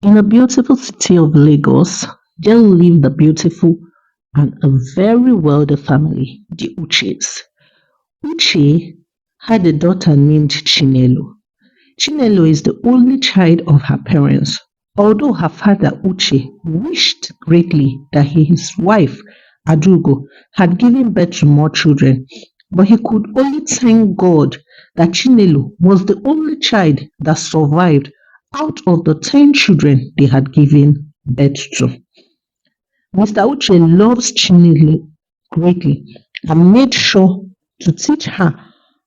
In the beautiful city of Lagos, there lived a beautiful and a very wealthy family, the Uches. Uche had a daughter named Chinelo. Chinelo is the only child of her parents, although her father Uche wished greatly that his wife Adugo had given birth to more children, but he could only thank God that Chinelo was the only child that survived out of the 10 children they had given birth to. Mr. Uche loves Chinelo greatly and made sure to teach her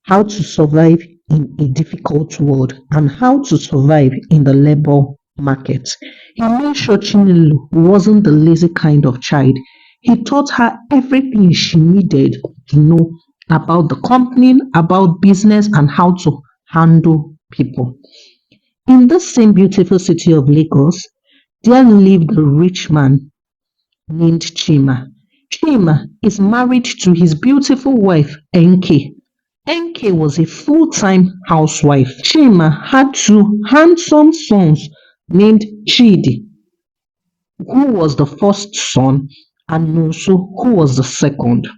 how to survive in a difficult world and how to survive in the labor market. He made sure Chinelo wasn't the lazy kind of child. He taught her everything she needed to know about the company, about business, and how to handle people. In this same beautiful city of Lagos, there lived a rich man named Chima. Chima is married to his beautiful wife, Enkay. Enkay was a full-time housewife. Chima had two handsome sons named Chidi, who was the first son, and Nonso, who was the second.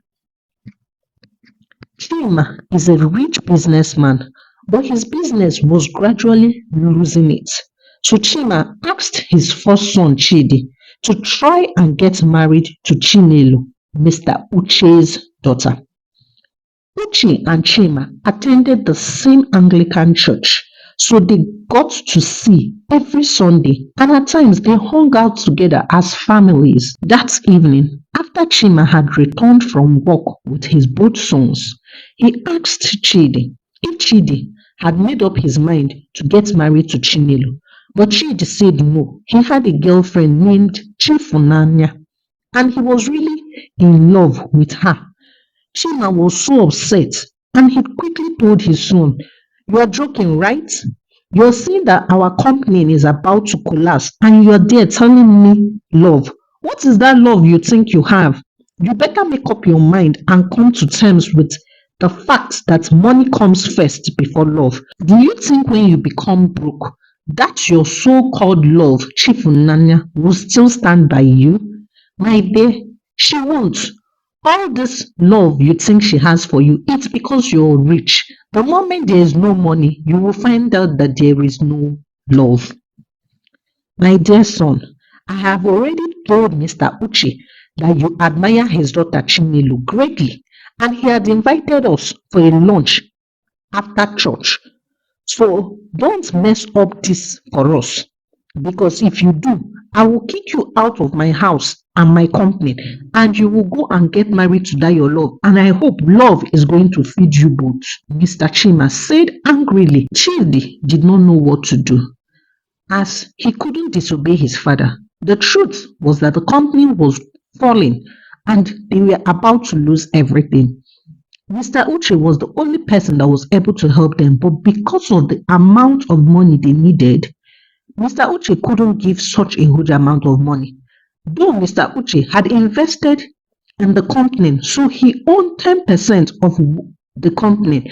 Chima is a rich businessman, but his business was gradually losing it. So Chima asked his first son Chidi to try and get married to Chinelo, Mr. Uche's daughter. Uche and Chima attended the same Anglican church, so they got to see every Sunday, and at times they hung out together as families. That evening, after Chima had returned from work with his both sons, he asked Chidi if Chidi had made up his mind to get married to Chinelo, but Chidi said no. He had a girlfriend named Chifunanya, and he was really in love with her. Chima was so upset, and he quickly told his son, "You are joking, right? You're saying that our company is about to collapse, and you're there telling me love. What is that love you think you have? You better make up your mind and come to terms with the fact that money comes first before love. Do you think when you become broke, that your so-called love, Chifunanya, will still stand by you? My dear, she won't. All this love you think she has for you, it's because you're rich. The moment there is no money, you will find out that there is no love." My dear son, I have already told Mr. Uche that you admire his daughter Chinelo greatly, and he had invited us for a lunch after church. So don't mess up this for us, because if you do, I will kick you out of my house and my company, and you will go and get married to that your love, and I hope love is going to feed you both. Mr. Chima said angrily. Chidi did not know what to do, as he couldn't disobey his father. The truth was that the company was falling and they were about to lose everything. Mr. Uche was the only person that was able to help them, but because of the amount of money they needed, Mr. Uche couldn't give such a huge amount of money. Though Mr. Uche had invested in the company, so he owned 10% of the company,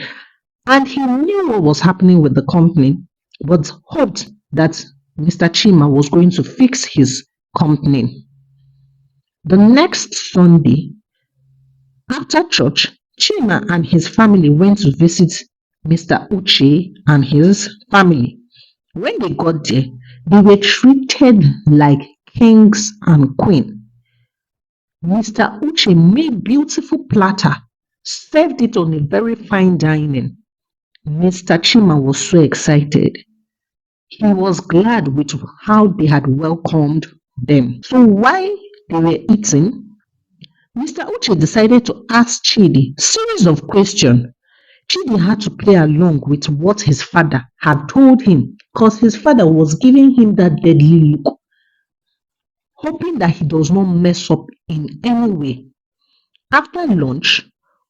and he knew what was happening with the company, but hoped that Mr. Chima was going to fix his company. The next Sunday, after church, Chima and his family went to visit Mr. Uche and his family. When they got there, they were treated like kings and queens. Mr. Uche made beautiful platter, served it on a very fine dining. Mr. Chima was so excited. He was glad with how they had welcomed them. So while they were eating, Mr. Uche decided to ask Chidi a series of questions. Chidi had to play along with what his father had told him, because his father was giving him that deadly look, hoping that he does not mess up in any way. After lunch,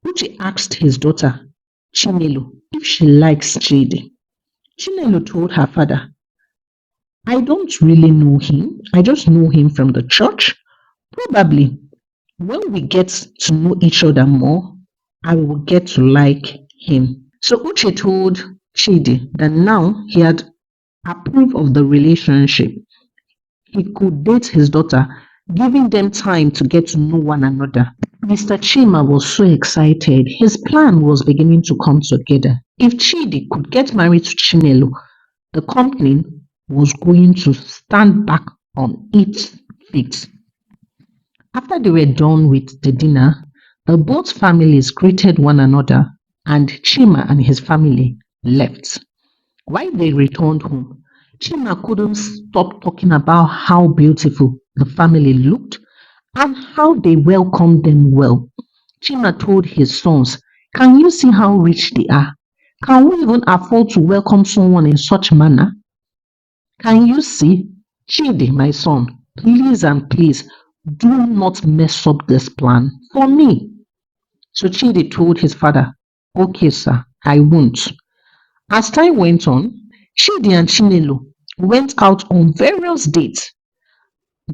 Uche asked his daughter, Chinelo, if she likes Chidi. Chinelo told her father, "I don't really know him. I just know him from the church. Probably when we get to know each other more, I will get to like him." So Uche told Chidi that now he had approved of the relationship. he could date his daughter, giving them time to get to know one another. Mr. Chima was so excited. His plan was beginning to come together. If Chidi could get married to Chinelo, the company was going to stand back on its feet. After they were done with the dinner, the both families greeted one another and Chima and his family left. While they returned home, Chima couldn't stop talking about how beautiful the family looked and how they welcomed them well. Chima told his sons, "Can you see how rich they are? Can we even afford to welcome someone in such manner? Can you see? Chidi, my son, please and please do not mess up this plan for me." So Chidi told his father, "Okay, sir, I won't." As time went on, Chidi and Chinelo went out on various dates,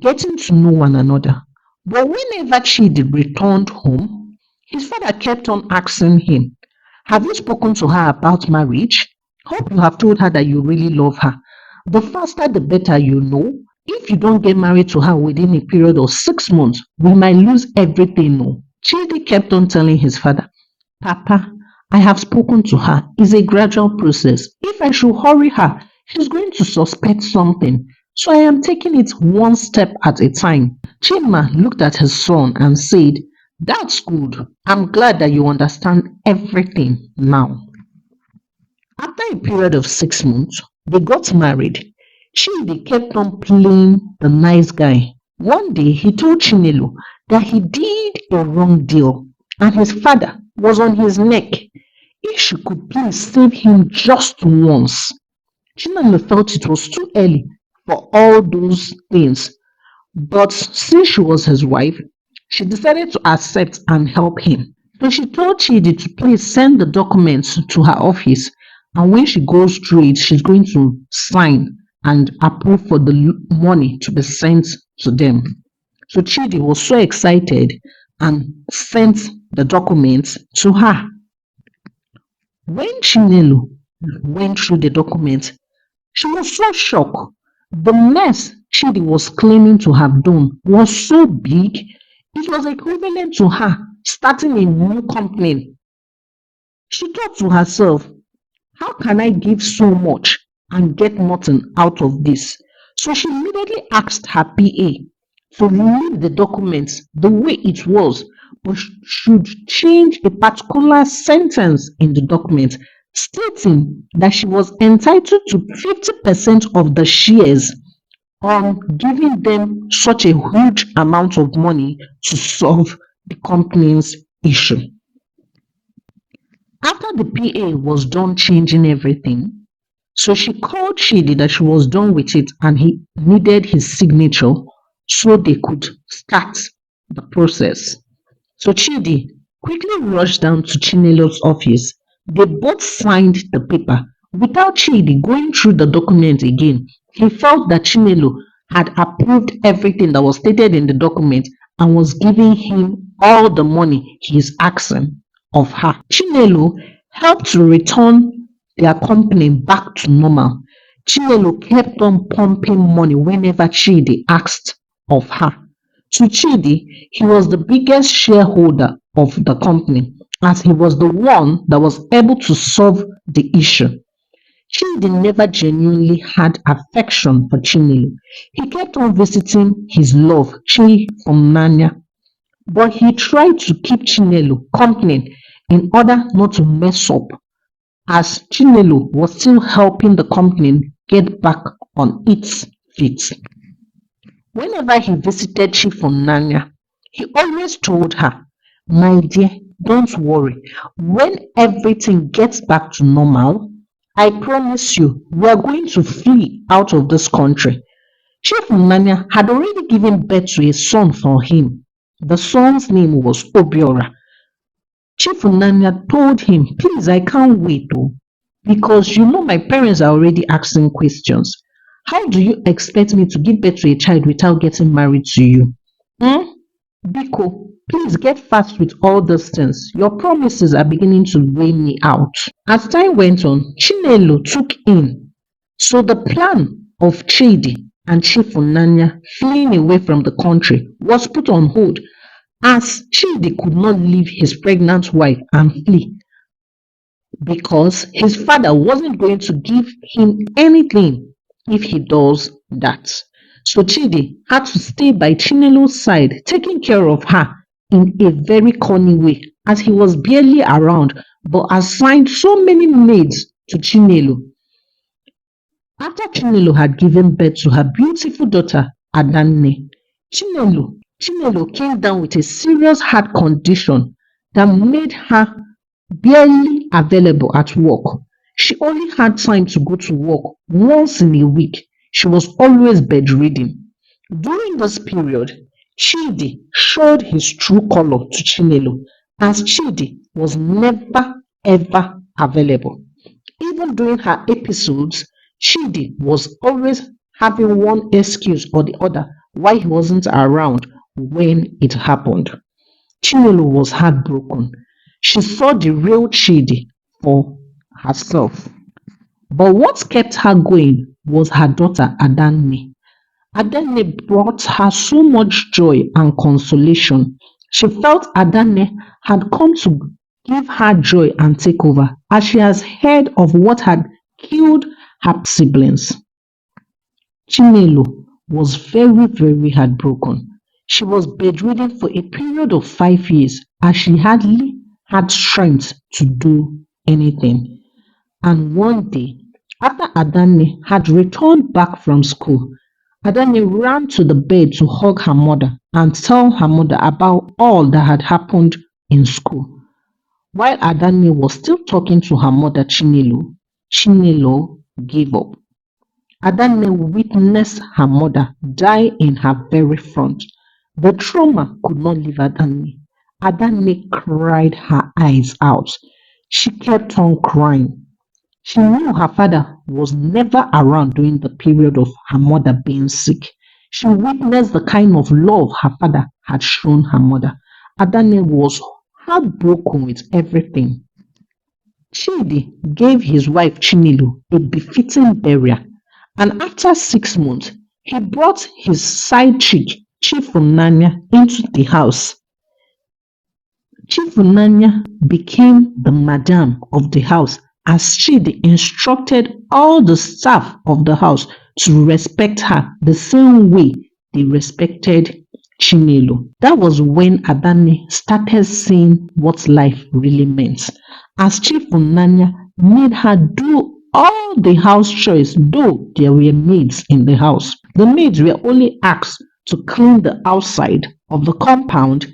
getting to know one another. But whenever Chidi returned home, his father kept on asking him, "Have you spoken to her about marriage? Hope you have told her that you really love her. The faster the better, you know. If you don't get married to her within a period of 6 months, we might lose everything." No. Chidi kept on telling his father, "Papa, I have spoken to her. It's a gradual process. If I should hurry her, she's going to suspect something. So I am taking it one step at a time." Chima looked at his son and said, "That's good. I'm glad that you understand everything now." After a period of 6 months, they got married. Chidi kept on playing the nice guy. One day he told Chinelo that he did a wrong deal and his father was on his neck. If she could please save him just once. Chinelo felt it was too early for all those things, but since she was his wife, she decided to accept and help him. So she told Chidi to please send the documents to her office, and when she goes through it, she's going to sign and approve for the money to be sent to them. So Chidi was so excited and sent the documents to her. When Chinelo went through the documents, she was so shocked. The mess Chidi was claiming to have done was so big, it was equivalent to her starting a new company. She thought to herself, "How can I give so much and get nothing out of this?" So she immediately asked her PA to leave the documents the way it was, but should change a particular sentence in the document stating that she was entitled to 50% of the shares on giving them such a huge amount of money to solve the company's issue. After the PA was done changing everything, so she called Chidi that she was done with it and he needed his signature so they could start the process. So Chidi quickly rushed down to Chinelo's office. They both signed the paper without Chidi going through the document again. He felt that Chinelo had approved everything that was stated in the document and was giving him all the money he is asking of her. Chinelo helped to return their company back to normal. Chinelo kept on pumping money whenever Chidi asked of her. To Chidi, he was the biggest shareholder of the company as he was the one that was able to solve the issue. Chidi never genuinely had affection for Chinelo. He kept on visiting his love, Chi from Nanya, but he tried to keep Chinelo company in order not to mess up, as Chinelo was still helping the company get back on its feet. Whenever he visited Chief Nanya, he always told her, "My dear, don't worry. When everything gets back to normal, I promise you, we are going to flee out of this country." Chief Nanya had already given birth to a son for him. The son's name was Obiora. Chief Nanya told him, "Please, I can't wait though, because you know my parents are already asking questions. How do you expect me to give birth to a child without getting married to you? Biko, please get fast with all these things. Your promises are beginning to weigh me out." As time went on, Chinelo took in. So the plan of Chidi and Chief Unanya fleeing away from the country was put on hold as Chidi could not leave his pregnant wife and flee because his father wasn't going to give him anything if he does that. So Chidi had to stay by Chinelo's side, taking care of her in a very cunning way as he was barely around but assigned so many maids to Chinelo. After Chinelo had given birth to her beautiful daughter Adanne, Chinelo came down with a serious heart condition that made her barely available at work. She only had time to go to work once in a week. She was always bedridden. During this period, Chidi showed his true color to Chinelo as Chidi was never ever available. Even during her episodes, Chidi was always having one excuse or the other why he wasn't around when it happened. Chinelo was heartbroken. She saw the real Chidi for herself. But what kept her going was her daughter Adanne. Adanne brought her so much joy and consolation. She felt Adanne had come to give her joy and take over as she has heard of what had killed her siblings. Chinelo was very heartbroken. She was bedridden for a period of 5 years as she hardly had strength to do anything. And one day, after Adanne had returned back from school, Adanne ran to the bed to hug her mother and tell her mother about all that had happened in school. While Adanne was still talking to her mother Chinelo gave up. Adanne witnessed her mother die in her very front. The trauma could not leave Adanne. Adanne cried her eyes out. She kept on crying. She knew her father was never around during the period of her mother being sick. She witnessed the kind of love her father had shown her mother. Adanne was heartbroken with everything. Chidi gave his wife Chinelo a befitting burial, and after 6 months, he brought his side chick, Chief Unanya, into the house. Chief Unanya became the madam of the house as Chidi instructed all the staff of the house to respect her the same way they respected Chinelo. That was when Adanne started seeing what life really meant, as Chief Unanya made her do all the house chores, though there were maids in the house. The maids were only asked to clean the outside of the compound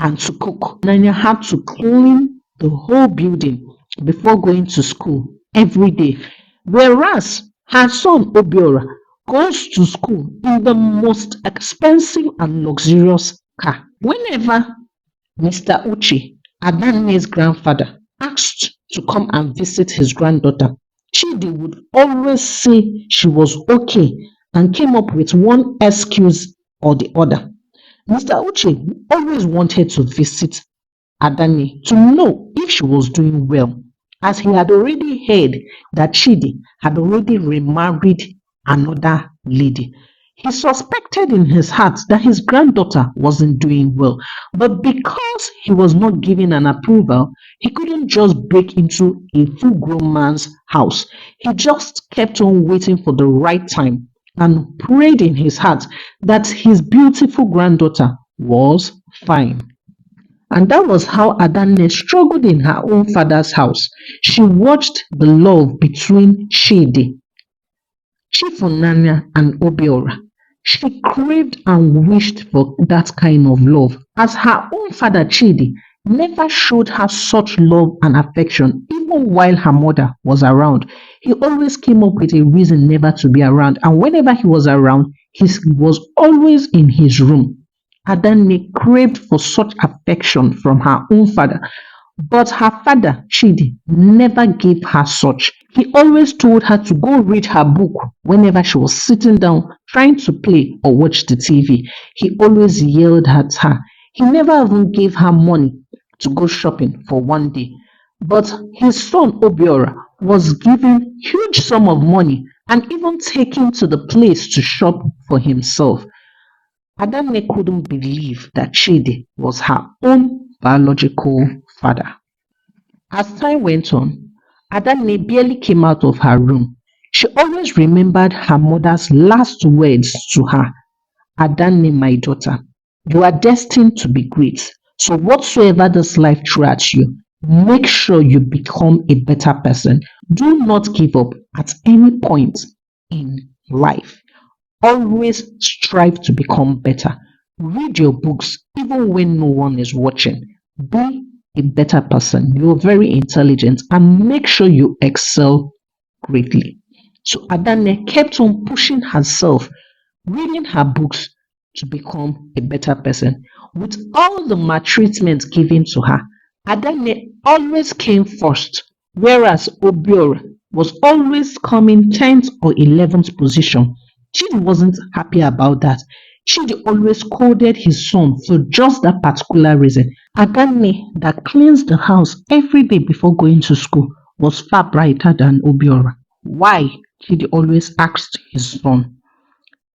and to cook. Nanya had to clean the whole building before going to school every day, whereas her son Obiora goes to school in the most expensive and luxurious car. Whenever Mr. Uche, Adanne's grandfather, asked to come and visit his granddaughter, Chidi would always say she was okay and came up with one excuse or the other. Mr. Uche always wanted to visit Adanne to know if she was doing well, as he had already heard that Chidi had already remarried another lady. He suspected in his heart that his granddaughter wasn't doing well, but because he was not given an approval, he couldn't just break into a full-grown man's house. He just kept on waiting for the right time and prayed in his heart that his beautiful granddaughter was fine. And that was how Adanne struggled in her own father's house. She watched the love between Chidi, Chief Unanya, and Obiora. She craved and wished for that kind of love, as her own father Chidi never showed her such love and affection, even while her mother was around. He always came up with a reason never to be around, and whenever he was around, he was always in his room. Adanne craved for such affection from her own father, but her father, Chidi, never gave her such. He always told her to go read her book whenever she was sitting down trying to play or watch the TV. He always yelled at her. He never even gave her money to go shopping for one day. But his son Obiora was given huge sum of money and even take him to the place to shop for himself. Adanne couldn't believe that Chidi was her own biological father. As time went on, Adanne barely came out of her room. She always remembered her mother's last words to her. Adanne, my daughter, you are destined to be great. So whatsoever this life throws at you, make sure you become a better person. Do not give up at any point in life. Always strive to become better. Read your books even when no one is watching. Be a better person. You're very intelligent and make sure you excel greatly. So Adanne kept on pushing herself, reading her books to become a better person. With all the maltreatment given to her, Adanne always came first, whereas Obiora was always coming 10th or 11th position. Chidi wasn't happy about that. Chidi always scolded his son for just that particular reason. Adanne, that cleans the house every day before going to school, was far brighter than Obiora. Why? Chidi always asked his son.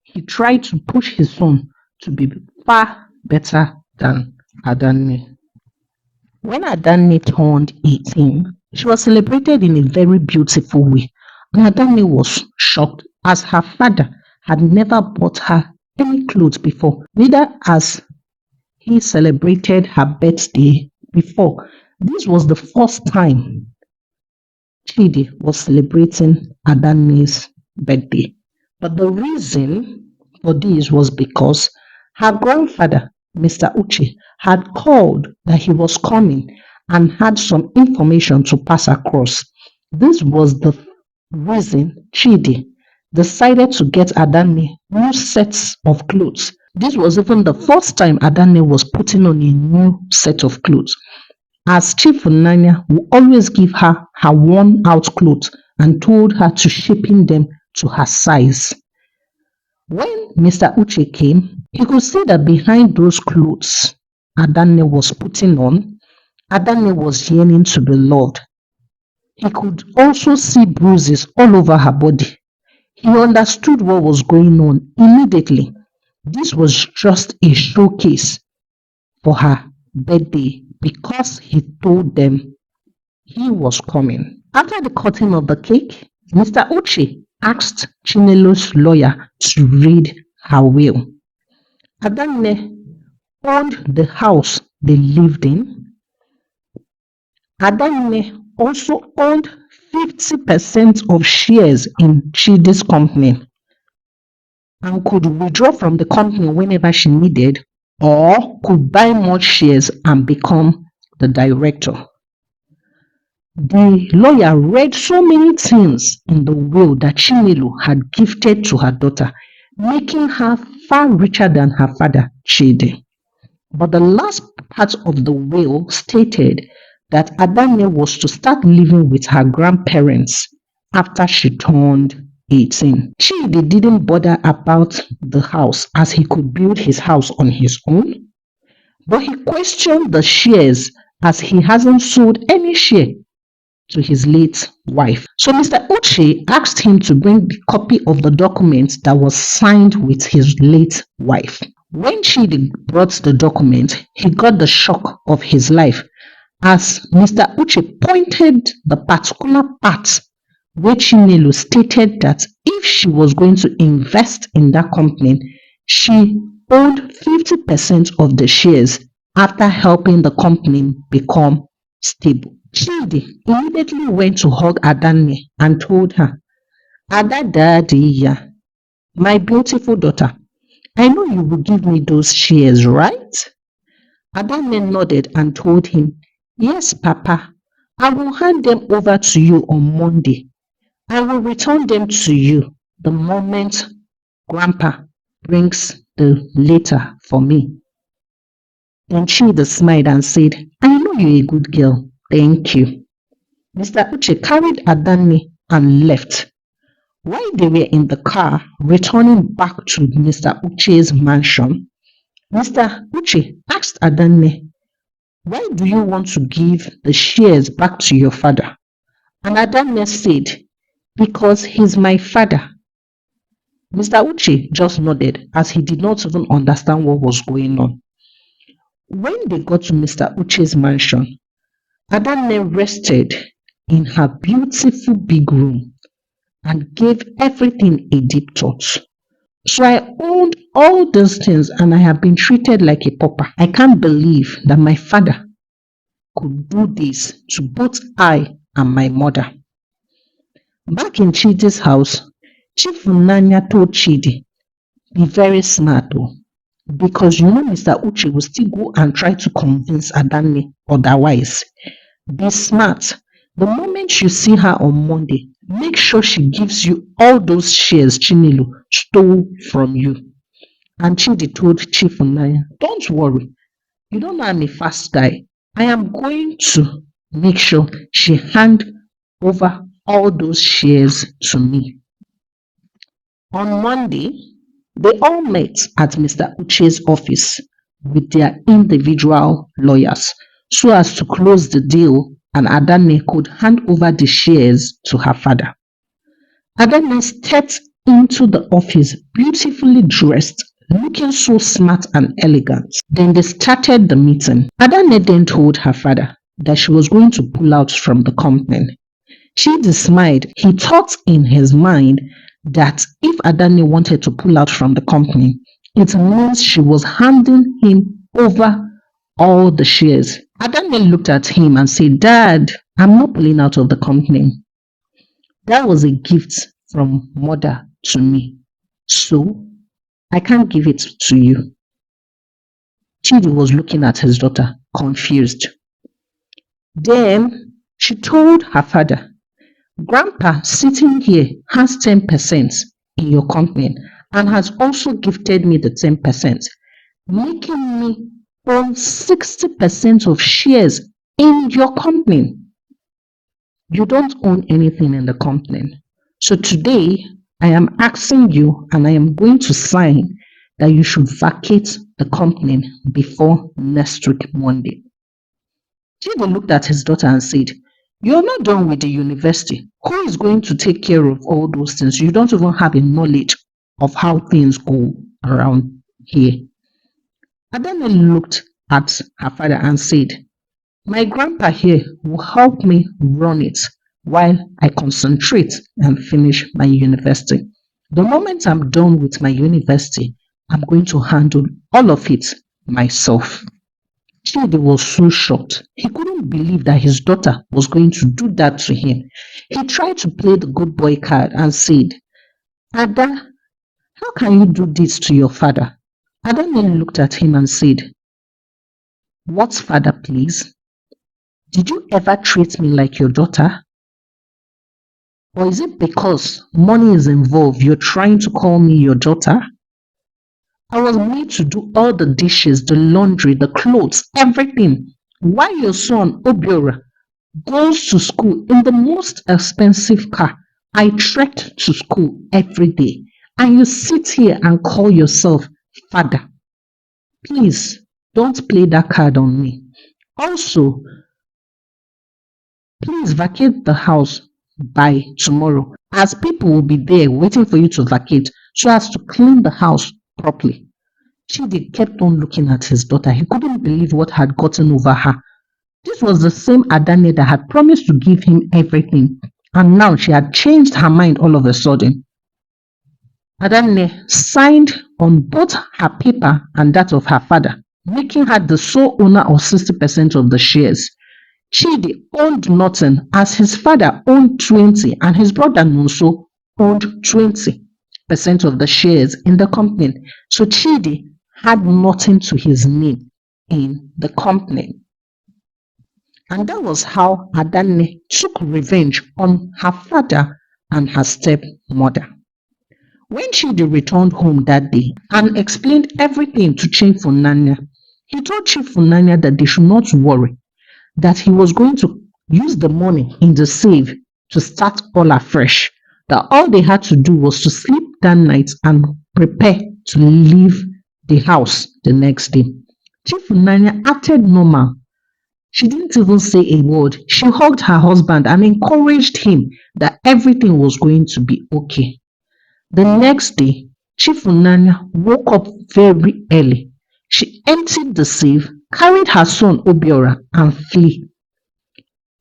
He tried to push his son to be far better than Adanne. When Adanne turned 18, she was celebrated in a very beautiful way, and Adanne was shocked as her father had never bought her any clothes before, neither as he celebrated her birthday before. This was the first time Chidi was celebrating Adanne's birthday. But the reason for this was because her grandfather, Mr. Uche, had called that he was coming and had some information to pass across. This was the reason Chidi decided to get Adanne new sets of clothes. This was even the first time Adanne was putting on a new set of clothes, as Chief Funanya would always give her her worn out clothes and told her to shape them to her size. When Mr. Uche came, he could see that behind those clothes Adanne was putting on, Adanne was yearning to be loved. He could also see bruises all over her body. He understood what was going on immediately. This was just a showcase for her birthday because he told them he was coming. After the cutting of the cake, Mr. Uche asked Chinelo's lawyer to read her will. Adanne owned the house they lived in. Adanne also owned 50% of shares in Chidi's company and could withdraw from the company whenever she needed, or could buy more shares and become the director. The lawyer read so many things in the will that Chinelo had gifted to her daughter, making her far richer than her father, Chidi. But the last part of the will stated that Adanne was to start living with her grandparents after she turned 18. Chidi didn't bother about the house as he could build his house on his own, but he questioned the shares as he hasn't sold any share to his late wife. So Mr. Uche asked him to bring the copy of the document that was signed with his late wife. When Chidi brought the document, he got the shock of his life as Mr. Uche pointed the particular part where Chinelo stated that if she was going to invest in that company, she owned 50% of the shares after helping the company become stable. Chidi immediately went to hug Adanne and told her, Adadadiya, my beautiful daughter, I know you will give me those shares, right? Adanne nodded and told him, Yes, Papa, I will hand them over to you on Monday. I will return them to you the moment Grandpa brings the letter for me. Then Chidi smiled and said, I know you're a good girl. Thank you. Mr. Uche carried Adanne and left. While they were in the car returning back to Mr. Uche's mansion, Mr. Uche asked Adanne, Why do you want to give the shares back to your father? And Adanne said, because he's my father. Mr. Uche just nodded as he did not even understand what was going on. When they got to Mr. Uche's mansion, Adanne rested in her beautiful big room and gave everything a deep thought. So I owned all those things and I have been treated like a pauper. I can't believe that my father could do this to both I and my mother. Back in Chidi's house, Chief Nanya told Chidi, be very smart though, because you know Mr. Uche will still go and try to convince Adanne otherwise. Be smart. The moment you see her on Monday, make sure she gives you all those shares Chinilu stole from you. And Chidi told Chief Nanya, don't worry, you don't know I'm a fast guy. I am going to make sure she hand over all those shares to me. On Monday, they all met at Mr. Uche's office with their individual lawyers so as to close the deal and Adanne could hand over the shares to her father. Adanne stepped into the office beautifully dressed, looking so smart and elegant. Then they started the meeting. Adanne then told her father that she was going to pull out from the company. Chidi smiled. He thought in his mind that if Adanne wanted to pull out from the company, it means she was handing him over all the shares. Adanne looked at him and said, Dad, I'm not pulling out of the company. That was a gift from mother to me, so I can't give it to you. Chidi was looking at his daughter, confused. Then she told her father, Grandpa sitting here has 10% in your company and has also gifted me the 10%, making me own 60% of shares in your company. You don't own anything in the company. So today, I am asking you and I am going to sign that you should vacate the company before next week, Monday. Chidi looked at his daughter and said, you're not done with the university. Who is going to take care of all those things? You don't even have a knowledge of how things go around here. Adanne looked at her father and said, my grandpa here will help me run it while I concentrate and finish my university. The moment I'm done with my university, I'm going to handle all of it myself. Chidi was so shocked. He couldn't believe that his daughter was going to do that to him. He tried to play the good boy card and said, Ada, how can you do this to your father? Adanne looked at him and said, what father, please? Did you ever treat me like your daughter? Or is it because money is involved you're trying to call me your daughter? I was made to do all the dishes, the laundry, the clothes, everything. While your son, Obiora, goes to school in the most expensive car, I trekked to school every day. And you sit here and call yourself father. Please, don't play that card on me. Also, please vacate the house by tomorrow, as people will be there waiting for you to vacate so as to clean the house properly. Chidi kept on looking at his daughter. He couldn't believe what had gotten over her. This was the same Adanne that had promised to give him everything, and now she had changed her mind all of a sudden. Adanne signed on both her paper and that of her father, making her the sole owner of 60% of the shares. Chidi owned nothing as his father owned 20 and his brother Nonso owned 20% of the shares in the company. So Chidi had nothing to his name in the company. And that was how Adanne took revenge on her father and her stepmother. When Chidi returned home that day and explained everything to Chief Funanya, he told Chief Funanya that they should not worry, that he was going to use the money in the save to start all afresh, that all they had to do was to sleep that night and prepare to leave the house the next day. Chief Funanya acted normal. She didn't even say a word. She hugged her husband and encouraged him that everything was going to be okay. The next day, Chief Unanya woke up very early. She emptied the safe, carried her son Obiora, and flee.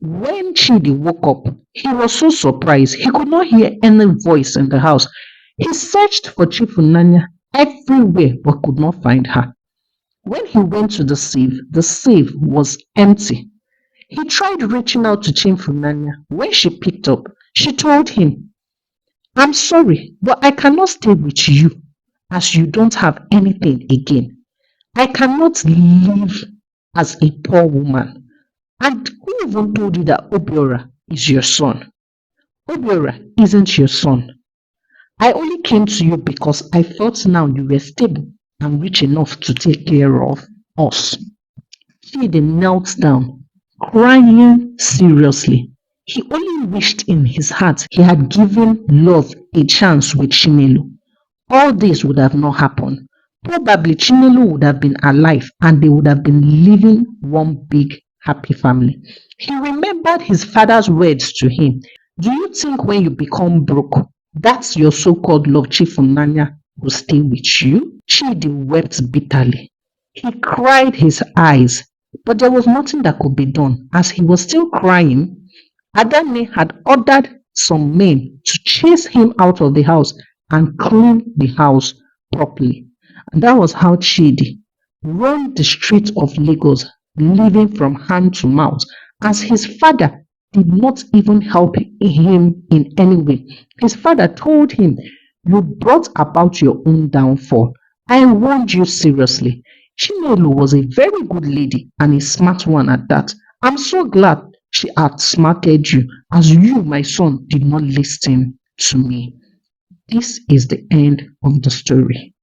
When Chidi woke up, he was so surprised he could not hear any voice in the house. He searched for Chief Unanya everywhere but could not find her. When he went to the safe was empty. He tried reaching out to Chief Unanya. When she picked up, she told him, "I'm sorry, but I cannot stay with you as you don't have anything again. I cannot live as a poor woman. And who even told you that Obiora is your son? Obiora isn't your son. I only came to you because I felt now you were stable and rich enough to take care of us." Chidi knelt down, crying seriously. He only wished in his heart he had given love a chance with Chinelo. All this would have not happened. Probably Chinelo would have been alive and they would have been living one big happy family. He remembered his father's words to him. Do you think when you become broke, that's your so-called love Chief Unanya will stay with you? Chidi wept bitterly. He cried his eyes, but there was nothing that could be done. As he was still crying, Adane had ordered some men to chase him out of the house and clean the house properly. And that was how Chidi roamed the streets of Lagos, living from hand to mouth, as his father did not even help him in any way. His father told him, "You brought about your own downfall. I warned you seriously." Chinelo was a very good lady and a smart one at that. I'm so glad she outsmarted you, as you, my son, did not listen to me. This is the end of the story.